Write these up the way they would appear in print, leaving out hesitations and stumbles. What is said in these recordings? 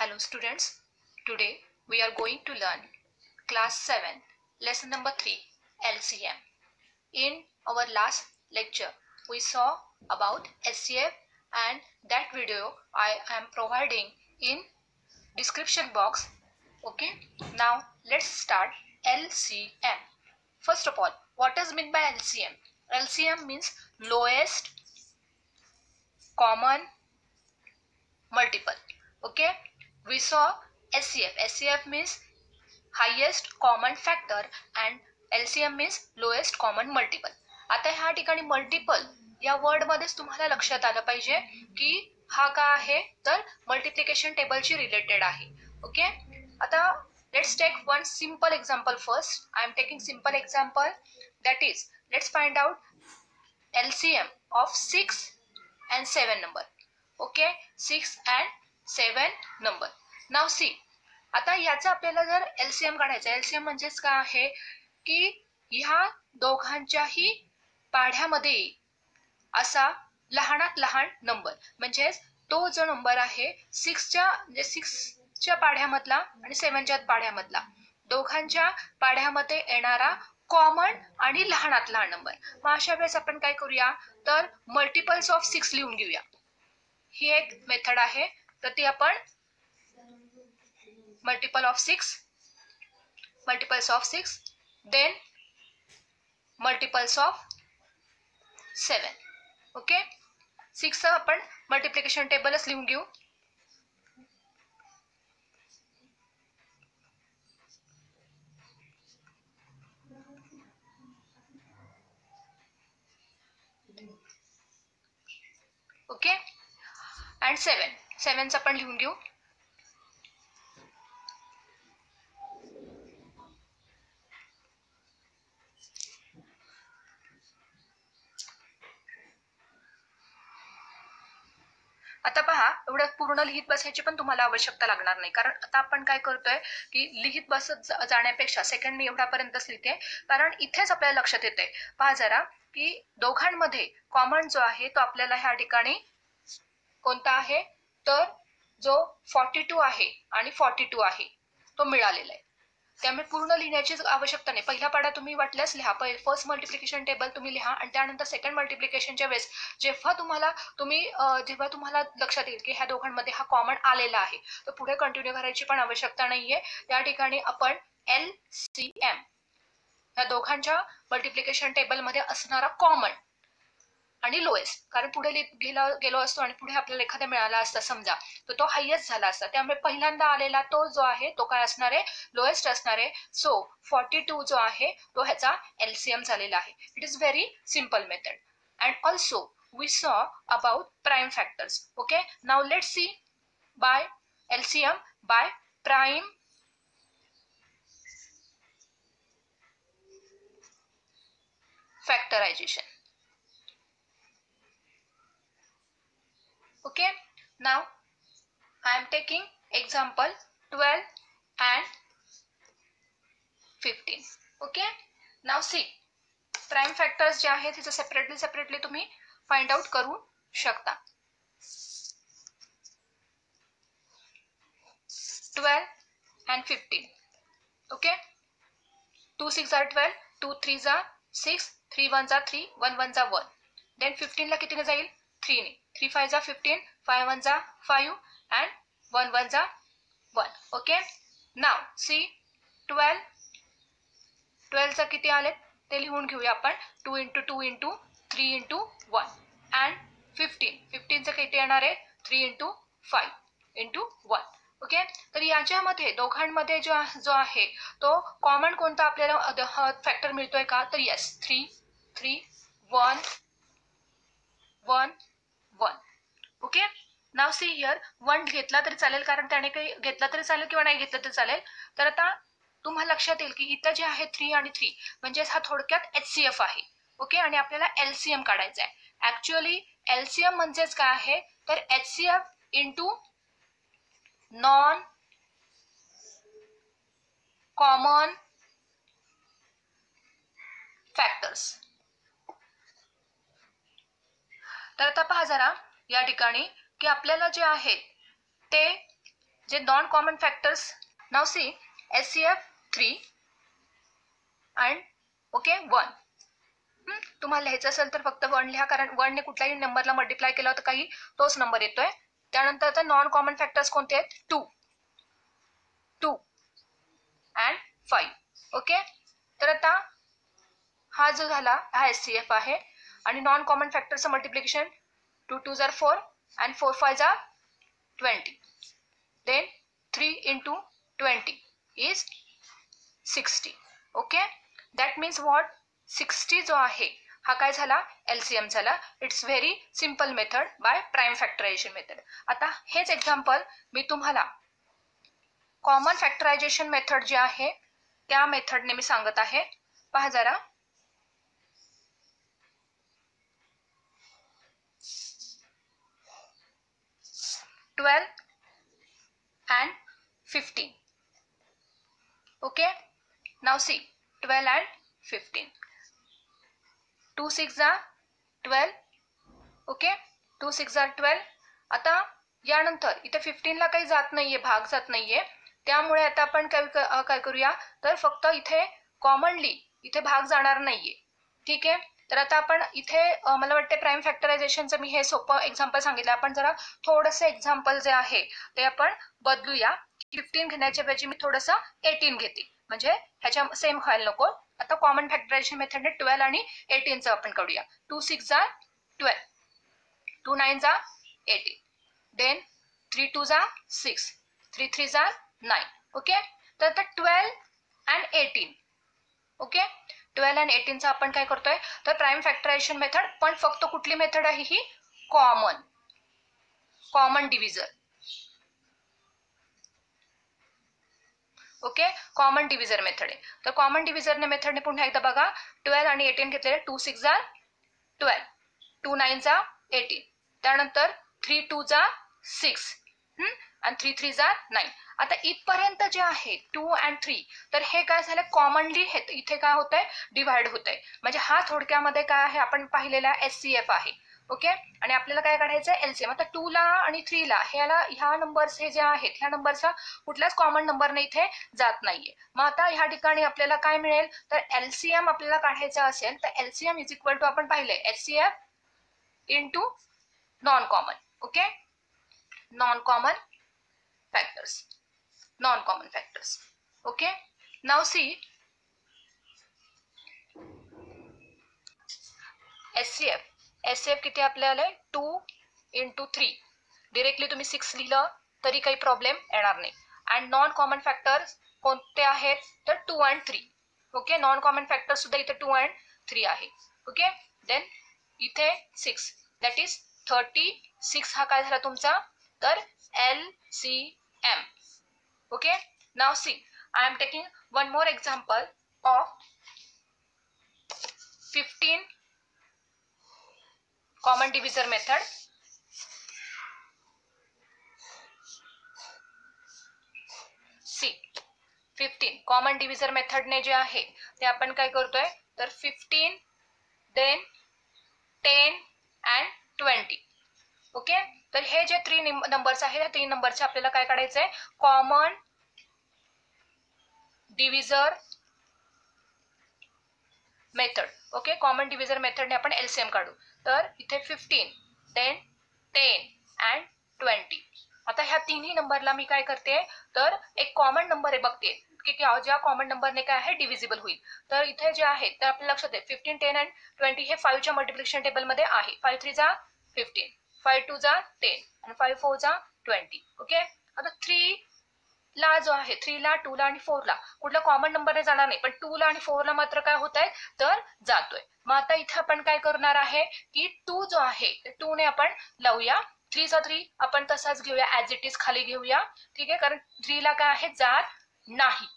Hello students, today we are going to learn class 7 lesson number 3 LCM. In our last lecture we saw about SCF and that video I am providing in description box. Okay, now let's start LCM. First of all, what is meant by LCM? LCM means lowest common multiple. Okay, we saw SCF. SCF means highest common factor and LCM means lowest common multiple. आता ह्या ठिकाणी multiple या word मध्येच तुम्हाला लक्षात आलं पाहिजे की हा काय आहे तर मल्टिप्लिकेशन टेबलशी रिलेटेड आहे. ओके, आता let's take one simple example first. I am taking simple example, that is let's find out LCM of 6 and 7 number. Okay, 6 and 7 number. Now see, आता याचा आपल्याला जर LCM काढायचा, LCM म्हणजेच काय आहे की ह्या दोघांच्याही पाढ्यामध्ये असा लहानात लहान नंबर, म्हणजेच तो जो नंबर आहे 6च्या पाढ्यामधला आणि 7च्या पाढ्यामधला, दोघांच्या पाढ्यामध्ये येणारा कॉमन आणि लहानात लहान नंबर. मग अशा वेळेस आपण काय करूया तर मल्टिपल्स ऑफ 6 लिहून घेऊया. ही एक मेथड आहे, तर ती आपण multiples of 6 then multiples of 7. Okay, 6 आपण मल्टिप्लिकेशन टेबलच लिहून घेऊ. ओके, अँड 7 आपण लिहून घेऊ. आता पहा, एवढं पूर्ण लिहित बसायची पण तुम्हाला आवश्यकता लागणार नाही, कारण आता आपण काय करतोय की लिहित बसत जाण्यापेक्षा सेकंड मी एवढ्यापर्यंतच लिहिते, कारण इथेच आपल्याला लक्षात येते. पहा जरा की दोघांमध्ये कॉमन जो आहे तो आपल्याला ह्या ठिकाणी कोणता आहे तर जो 42 आहे आणि 42 आहे तो मिळालेला आहे. त्यामुळे पूर्ण लिहिण्याची आवश्यकता नाही. पहिला पाढा तुम्ही वाटल्यास लिहा, फर्स्ट मल्टिप्लिकेशन टेबल तुम्ही लिहा आणि त्यानंतर सेकंड मल्टिप्लिकेशनच्या वेळेस जेव्हा तुम्हाला लक्षात येईल की ह्या दोघांमध्ये हा कॉमन आलेला आहे तर पुढे कंटिन्यू करायची पण आवश्यकता नाहीये. त्या ठिकाणी आपण LCM या दोघांच्या मल्टिप्लिकेशन टेबलमध्ये असणारा कॉमन आणि लोएस्ट, कारण पुढे गेलो असतो आणि पुढे आपल्याला एखादा मिळाला असता समजा तर तो हायेस्ट झाला असता, त्यामुळे पहिल्यांदा आलेला तो जो आहे तो काय असणार आहे लोएस्ट असणार आहे. सो 42 जो आहे तो ह्याचा LCM झालेला आहे. It is very simple method. And also we saw about prime factors. Okay, now let's see by LCM by prime factorization. Okay, now I am taking example 12 and 15. Okay, now see, prime factors जे आहेत तिचं separately तुम्ही find out करू शकता. 12 and 15. Okay, 2 6 are 12, 2 3 are 6, 3 1 are 3, 1 1 are 1. then 15 ला कितीने जाईल 3 ने, 3 5 are 15, 5 1 are 5 and 1 1 are 1. Okay, now see 12 चा किती आले ते लिहून घेऊया आपण. 2 into 2 into 3 into 1 and 15 चा किती येणार आहे 3 into 5 into 1. ओके, तर याच्यामध्ये दोघांमध्ये जो आहे तो कॉमन कोणता आपल्याला फॅक्टर मिळतोय का तर yes 3 3 1 1 1. Okay, now see here 1 घेतला तरी चालेल, कारण त्याने काही घेतला तरी चालेल किंवा नाही घेतलं तरी चालेल. तर आता तुम्हाला लक्षात येईल की इथं जे आहे 3 आणि 3 म्हणजेच हा थोडक्यात HCF आहे. ओके, आणि आपल्याला LCM काढायचा आहे. ऍक्च्युअली LCM म्हणजेच काय आहे तर HCF into non common factors. तर आता पहा जरा या ठिकाणी की आपल्याला जे आहे ते जे non common factors. Now C HCF 3 and okay 1. तुम्हाला लिहायचं असेल तर फक्त 1 लिहा, कारण 1 ने कुठल्याही नंबरला मल्टिप्लाय केला तर काही तोच नंबर येतोय. त्यानंतर आता नॉन कॉमन फॅक्टर्स कोणते आहेत? 2 अँड 5. ओके, तर आता हा जो झाला हा HCF आहे आणि नॉन कॉमन फॅक्टरचं मल्टिप्लिकेशन 2 2 जार 4 अँड 4 5 जार 20. Then 3 into 20 is 60. Okay, that means what? 60 जो आहे हा काय झाला? LCM झाला. It's very simple method by prime factorization method. आता हेच एक्झाम्पल मी तुम्हाला कॉमन फॅक्टरायझेशन मेथड जे आहे त्या मेथडने मी सांगत आहे. पहा जरा. Twelve and 15. Okay, now see 12 and 15. 2 6 are 12. Okay, 2 6 are 12. आता यानंतर इथे 15 ला काही जात नाहीये, भाग जात नाहीये, त्यामुळे आता आपण काय करूया तर फक्त इथे कॉमनली इथे भाग जाणार नाहीये. ठीक आहे, तर आता आपण इथे मला वाटते प्राइम फॅक्टरायझेशनचं मी हे सोपं एक्झाम्पल सांगितलं. आपण जरा थोडंसं एक्झाम्पल जे आहे ते आपण बदलूया. 15 घेण्याच्या ऐवजी मी थोडंसं 18 घेते, म्हणजे ह्याच्या सेम व्हायला नको. आता कॉमन फॅक्टरायझेशन मेथडने 12 आणि 18चं आपण करूया. 2 6 जा 12, 2 9 जा 18, देन 3 2 जा 6, 3 3 जा 9. ओके, तर आता 12 and 18. ओके, 12 आणि 18चा आपण काय करतोय तर प्राइम फॅक्टरायझेशन मेथड, पण फक्त कुठली मेथड आहे ही? Common डिव्हिजर. Okay, common divisor method आहे. तर कॉमन डिव्हिजर मेथडने पुन्हा एकदा बघा. 12 आणि 18 घेतलेले. 2 6 जा 12, 2 9 जा 18, त्यानंतर 3 2 जा 6 आणि 3 3 जा 9. आता इथपर्यंत जे आहे 2 and 3, तर हे काय झालं? कॉमनली हे इथे काय होतंय? डिव्हाइड होतंय. म्हणजे हा थोडक्यामध्ये काय आहे आपण पाहिलेला HCF आहे. ओके, आणि आपल्याला काय काढायचं आहे? LCM. आता 2 ला आणि 3 ला ह्या नंबर्स हे जे आहेत ह्या नंबरचा कुठलाच कॉमन नंबरने इथे जात नाहीये. मग आता ह्या ठिकाणी आपल्याला काय मिळेल तर LCM आपल्याला काढायचा असेल तर LCM इज इक्वल टू आपण पाहिले HCF into non common. Okay, non common factors. Okay, now see HCF किती आपल्याला 2 into 3. डिरेक्टली तुम्ही 6 लिहिलं तरी काही प्रॉब्लेम येणार नाही. अँड नॉन कॉमन फॅक्टर कोणते आहेत तर 2 and 3. Okay, non common factor सुद्धा इथे 2 and 3 आहे. ओके, देन इथे 6, दॅट इज 36 हा काय झाला तुमचा तर LCM. Okay, now see, I am taking one more example of 15 common divisor method. See, 15 common divisor method ने जे आहे ते आपण काय करतोय तर 15, then 10 and 20. ओके, तर हे जे 3 नंबर्स आहेत त्या 3 नंबरचे आपल्याला काय काढायचंय? Common divisor method. Okay, common divisor मेथडने आपण LCM काढू. तर इथे 15, देन 10 अँड 20. आता ह्या तिन्ही नंबरला मी काय करते तर एक कॉमन नंबर आहे बघते की ज्या कॉमन नंबरने काय आहे डिव्हिजिबल होईल. तर इथे जे आहे तर आपल्या लक्षात आहे 15 10 अँड 20 हे 5च्या मल्टिप्लिकेशन टेबलमध्ये आहे. 5 3 जा 15, 5 2 जा 10 आणि 5 4 जा 20. ओके, आता 3 ला जो आहे 3 ला 2 ला आणि 4 ला कुठला कॉमन नंबरने जाणार नाही, पण 2 ला आणि 4 ला मात्र काय होत आहे तर जातोय. मग आता इथे आपण काय करणार आहे की 2 जो आहे 2 ने आपण लावूया. 3 चा 3 आपण तसाच घेऊया, ऍज इट इज खाली घेऊया. ठीक आहे, कारण 3 ला काय आहे जात नाही.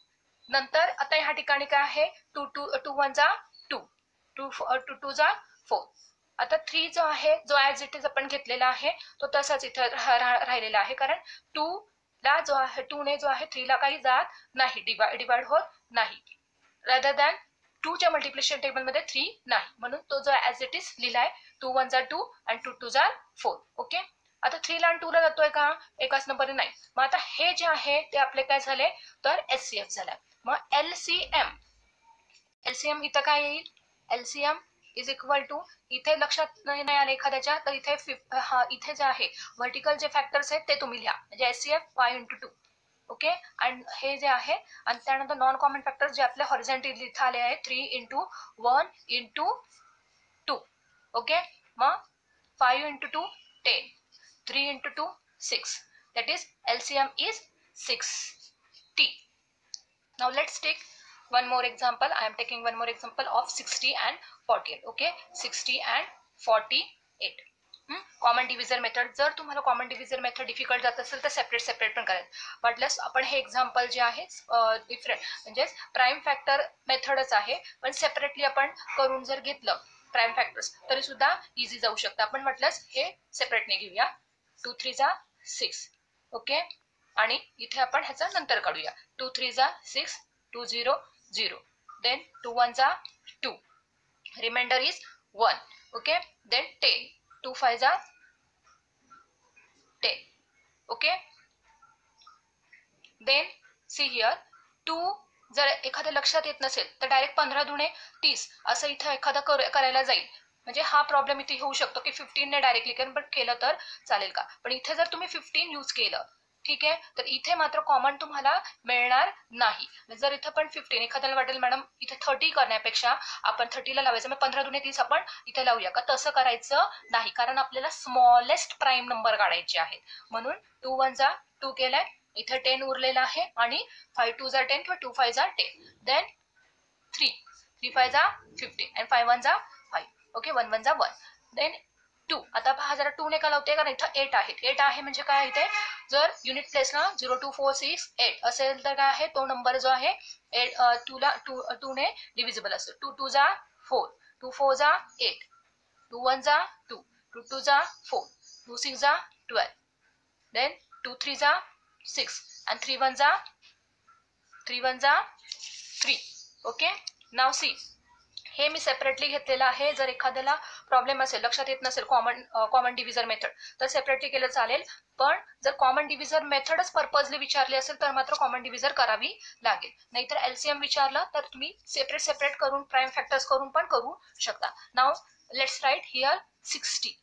नंतर आता ह्या ठिकाणी काय आहे 2 1 जा 2, 2 जा 4. आता 3 जो आहे जो ऍज इट इज आपण घेतलेला आहे तो तसाच इथे राहिलेला आहे, कारण 2 ला जो आहे 2 ने जो आहे 3 ला काही जात नाही, डिवाइड होत नाही. रादर दॅन 2 च्या मल्टिप्लिकेशन टेबल मध्ये 3 नाही, म्हणून तो जो ऍज इट इज लिहिलाय 2 1 जा 2 आणि 2 2 जा 4. ओके, आता 3 ला आणि 2 ला जातोय का, एकाच नंबरने नाही. मग आता हे जे आहे ते आपले काय झाले तर HCF झाला. मग LCM इथं काय येईल, LCM इज इक्वल टू, इथे लक्षात नाही आले एखाद्याच्या तर इथे इथे जे आहे व्हर्टिकल जे फॅक्टर्स आहेत ते तुम्ही लिहा, म्हणजे HCF 5 into 2. ओके, आणि हे जे आहे आणि त्यानंतर नॉन कॉमन फॅक्टर्स जे आपले हॉरिझॉन्टली इथे आले आहे 3 into 1 into 2. ओके, मग 5 into 2 10, 3 into 2 6, that is LCM is 60. Now let's take one more example. I am taking one more example of 60 and 48. Okay, 60 and 48. Common divisor method. जर तुम्हाला common divisor method difficult जात असेल तर separate पण करायचं. वाटल्यास आपण हे एक्झाम्पल जे आहे डिफरंट म्हणजे प्राईम फॅक्टर मेथडच आहे, पण सेपरेटली आपण करून जर घेतलं प्राईम फॅक्टर्स तरी सुद्धा इझी जाऊ शकतं. आपण वाटल्यास हे सेपरेटने घेऊया. 2 3 जा 6. ओके, आणि इथे आपण ह्याचा नंतर काढूया. 2 3 जा 6, 2 0 0, देन 2 1 जा 2, रिमाइंडर इज 1. ओके, देन 10, 2 5 जा 10. ओके, देन सी हिअर 2 जर एखाद्या लक्षात येत नसेल तर डायरेक्ट 15 दुणे 30 असं इथं एखादा करायला जाईल. म्हणजे हा प्रॉब्लेम इथे होऊ शकतो की 15 ने डायरेक्टली केलं तर चालेल का, पण इथे जर तुम्ही 15 यूज केलं ठीक आहे तर इथे मात्र कॉमन तुम्हाला मिळणार नाही. जर इथं पण 15, एखाद्याला वाटेल मॅडम इथे 30 करण्यापेक्षा आपण 30 ला लावायचं, मग 15 दुणे 30 आपण इथे लावूया का, तसं करायचं नाही, कारण आपल्याला स्मॉलेस्ट प्राईम नंबर काढायचे आहेत. म्हणून 2 1 जा 2 केलाय, इथे 10 उरलेला आहे आणि 5 2 जा 10 किंवा 2 5 जा 10, देन 3 3 5 जा 15 आणि 5 1 जा 5. ओके, 1 1 जा 1, देन 2. आता पहा जरा 2 ने का लावते, कारण इथं 8 आहे. 8 आहे म्हणजे काय, इथे जर युनिट प्लेसला 0 2 4 6 8 असेल तर काय आहे, तो नंबर जो आहे 2 ने डिव्हिजिबल असतो. 2 2 जा 4, 2 4 जा 8, 2 1 जा 2, 2 2 जा 4, 2 6 जा 12, देन 2 3 जा 6 and 3 1 जा 3. ओके, नाव सी, हे मी सेपरेटली घेतलेलं आहे. जर एखाद्याला प्रॉब्लेम असेल, लक्षात येत नसेल कॉमन डिव्हिजर मेथड तर सेपरेटली केलं चालेल, पण जर कॉमन डिव्हिजर मेथडच पर्पजली विचारली असेल तर मात्र कॉमन डिव्हिजर करावी लागेल. नाहीतर LCM विचारलं तर तुम्ही सेपरेट करून प्राईम फॅक्टर्स करून पण करू शकता. Now let's write here 60.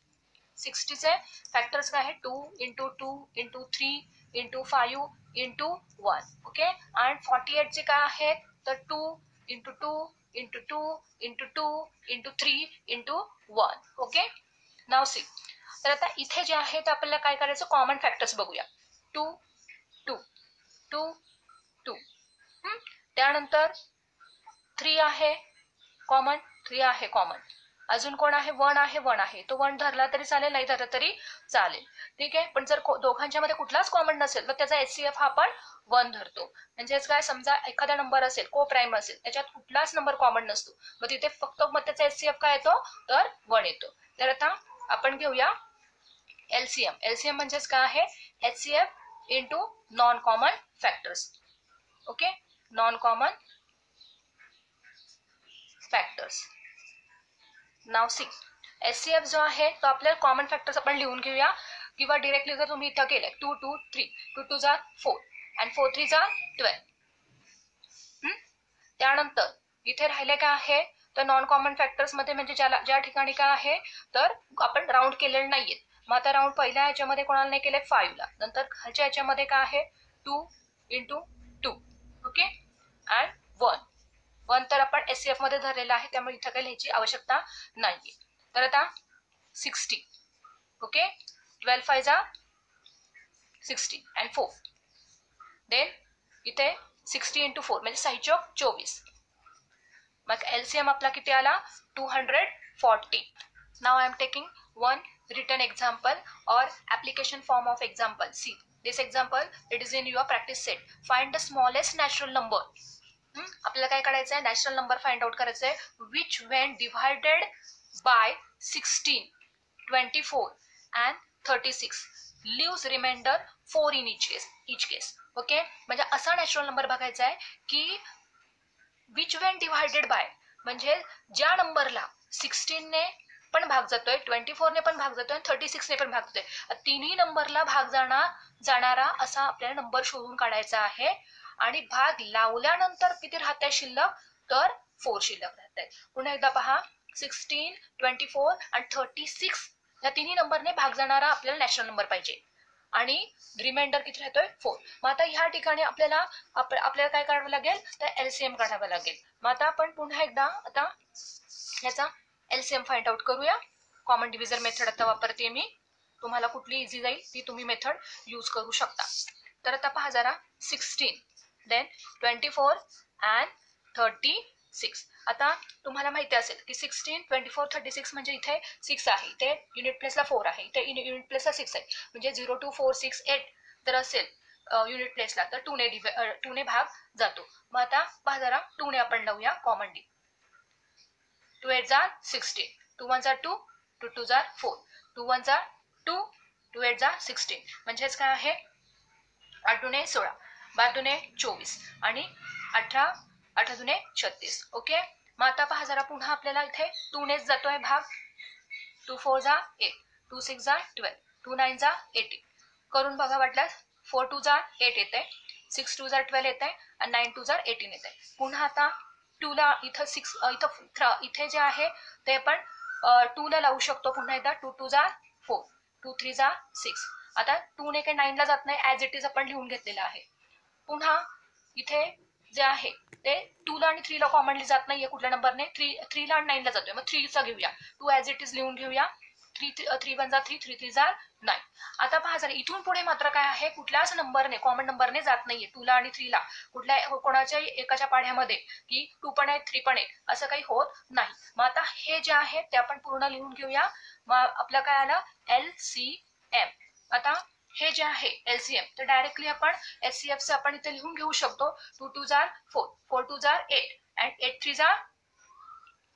60चे फॅक्टर्स काय आहे, 2 into 2 into 3 into 5 into 1. Okay, आणि 48 चे काय आहेत तर 2 into 2 into 2 into 2 into 3 into 1. Okay, नाव सी. तर आता इथे जे आहे ते आपल्याला काय करायचं, कॉमन फॅक्टर्स बघूया. 2 2 2 2, त्यानंतर 3 आहे कॉमन, 3 आहे कॉमन. अजून कोण आहे, 1 आहे, 1 आहे, तो 1 धरला तरी चालेल, नाही धरला तरी चालेल. ठीक आहे, पण जर दोघांच्या मध्ये कुठलाच कॉमन नसेल तर त्याचा HCF हा आपण 1 धरतो. म्हणजेच काय, समजा एखादा नंबर असेल को प्राईम असेल, त्याच्यात कुठलाच नंबर कॉमन नसतो, मग तिथे फक्त मग त्याचा HCF काय येतो तर 1 येतो. तर आता आपण घेऊया LCM. LCM म्हणजेच काय आहे, HCF into non common factors. Okay, non common factors. नाव सी, HCF जो आहे तो आपल्याला कॉमन फॅक्टर्स आपण लिहून घेऊया, किंवा डिरेक्टली जर तुम्ही इथं केलं 2 2 3, 2 2 जा 4 आणि 4 3 जा 12. त्यानंतर इथे राहिले काय आहे तर नॉन कॉमन फॅक्टर्स मध्ये म्हणजे ज्या ठिकाणी काय आहे तर आपण राऊंड केलेले नाहीये. मग आता राऊंड पहिल्या ह्याच्यामध्ये कोणाला नाही केले 5 ला, नंतर खालच्या ह्याच्यामध्ये काय आहे 2 into 2. ओके, अँड 1 तर आपण HCF मध्ये धरलेला आहे, त्यामुळे इथं काही लिहायची आवश्यकता नाहीये. तर आता 60. ओके, 12 5 जा 60 and 4, देन इथे 60 into 4 म्हणजे 6 चौक 24. मग LCM आपला किती आला 240. Now I am taking one written example or application form of example. See this example, it is in your practice set. Find the smallest natural number. आपल्याला काय करायचं आहे, नॅचरल नंबर फाइंड आउट करायचं आहे, which when divided by 16, 24 and 36 leaves remainder 4 in each case. Okay, म्हणजे असा natural number बघायचा आहे की which when divided by म्हणजे ज्या नंबरला 16 ने पण भाग जातोय, 24 ने पण भाग जातोय, 36 ने पण भाग जातोय. तिन्ही नंबरला भाग जाणारा असा आपल्याला नंबर शोधून काढायचा आहे. आणि भाग लावल्यानंतर किती राहत शिल्लक, तर 4 शिल्लक राहत आहे. पुन्हा एकदा पहा, 16, 24 आणि 36 या तिन्ही नंबरने भाग जाणारा आपल्याला नॅचरल नंबर पाहिजे. आणि रिमाइंडर किती राहतोय 4. मग आता ह्या ठिकाणी आपल्याला काय काढावं लागेल, तर एलसीएम काढावं लागेल. मग आता आपण पुन्हा एकदा आता याचा एलसीएम फाइंड आउट करूया. कॉमन डिव्हिजन मेथड आता वापरते मी. तुम्हाला कुठली इझी जाईल ती तुम्ही मेथड यूज करू शकता. तर आता पहा जरा, 16 देन 24 अँड 36. आता तुम्हाला माहिती असेल की 16, 24, 36 म्हणजे इथे 6 आहे, इथे युनिट प्लेसला 4 आहे, इथे युनिट प्लेसला 6 आहे. म्हणजे 0, 2, 4, 6, 8 जर असेल युनिट प्लेसला तर 2 ने भाग जातो. मग आता पहा जरा, 2 ने आपण लावूया कॉमन डी. 2 8 जा 16, 2 1 जा 2, 2 2 जा 4, 2 1 जा 2, 2 8 जा 16. म्हणजेच काय आहे, 8 2 16, 12 2 24 आणि 18 8 2 36. ओके. मग आता पहा जरा, पुन्हा आपल्याला इथे 2 नेच जातोय भाग. 2 4 जा 8, 2 6 जा 12, 2 9 जा 18. करून बघा वाटल्यास. 4 2 जा 8 येते, 6 2 जा 12 येते आणि 9 2 जा 18 येते. पुन्हा आता 2 ला इथं 6 इथे जे आहे ते आपण 2 ला लावू शकतो. पुन्हा एकदा 2 2 जा 4, 2 3 जा 6. आता 2 ने काही 9 ला जात नाही, ऍज इट इज आपण लिहून घेतलेलं आहे. पुन्हा इथे जे आहे ते 2 ला आणि 3 ला कॉमनली जात नाहीये कुठल्या नंबरने, 3 ला आणि 9 ला जातोय. मग 3 चा घेऊया, 2 ऍज इट इज लिहून घेऊया. 3 1 जा 3, 3 3 जा 9. आता पहा जरा, इथून पुढे मात्र काय आहे, कुठल्याच नंबरने कॉमन नंबरने जात नाहीये 2 ला आणि 3 ला, कोणाच्या एकाच्या पाढ्यामध्ये की 2 पण आहे 3 पण आहे असं काही होत नाही. मग आता हे जे आहे ते आपण पूर्ण लिहून घेऊया. मग आपलं काय आलं, LCM. आता हे जे आहे एलसीएम, तर डायरेक्टली आपण एचसीएफ चे आपण इथे लिहून घेऊ शकतो. 2 2 जा 4, 4 2 जा 8 and 8 3 जा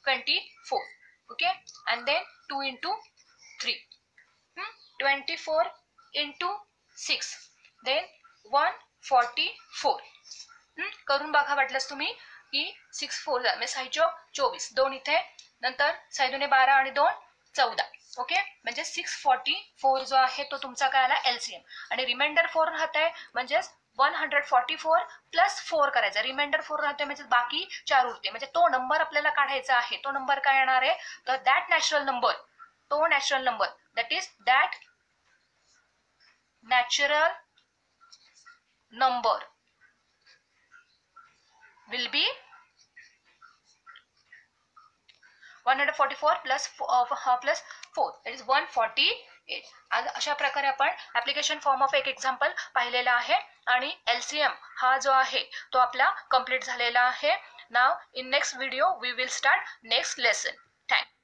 24. Okay. and then 2 into 3, 24 into 6, then 144. करून बघा वाटल्यास तुम्ही की 6 4 जा म्हणजे 6 चौक 24, 2 इथे, नंतर 6 2 12 आणि 2 14. ओके. म्हणजे 644 जो आहे तो तुमचा काय आला एलसीएम. आणि रिमाइंडर 4 राहत आहे, म्हणजेच 144 प्लस 4 करायचा. रिमाइंडर 4 राहते म्हणजे बाकी 4 उरते. म्हणजे तो नंबर आपल्याला काढायचा आहे. तो नंबर काय येणार आहे, तर दॅट नॅचरल नंबर, तो natural number that is that natural number will be 144 plus 4, that is 148. अशा प्रकारे आपण ऍप्लिकेशन फॉर्म ऑफ एक एक्झाम्पल पाहिलेला आहे. आणि एलसीएम हा जो आहे तो आपला कंप्लीट झालेला आहे. Now in next video we will start next lesson. Thank you.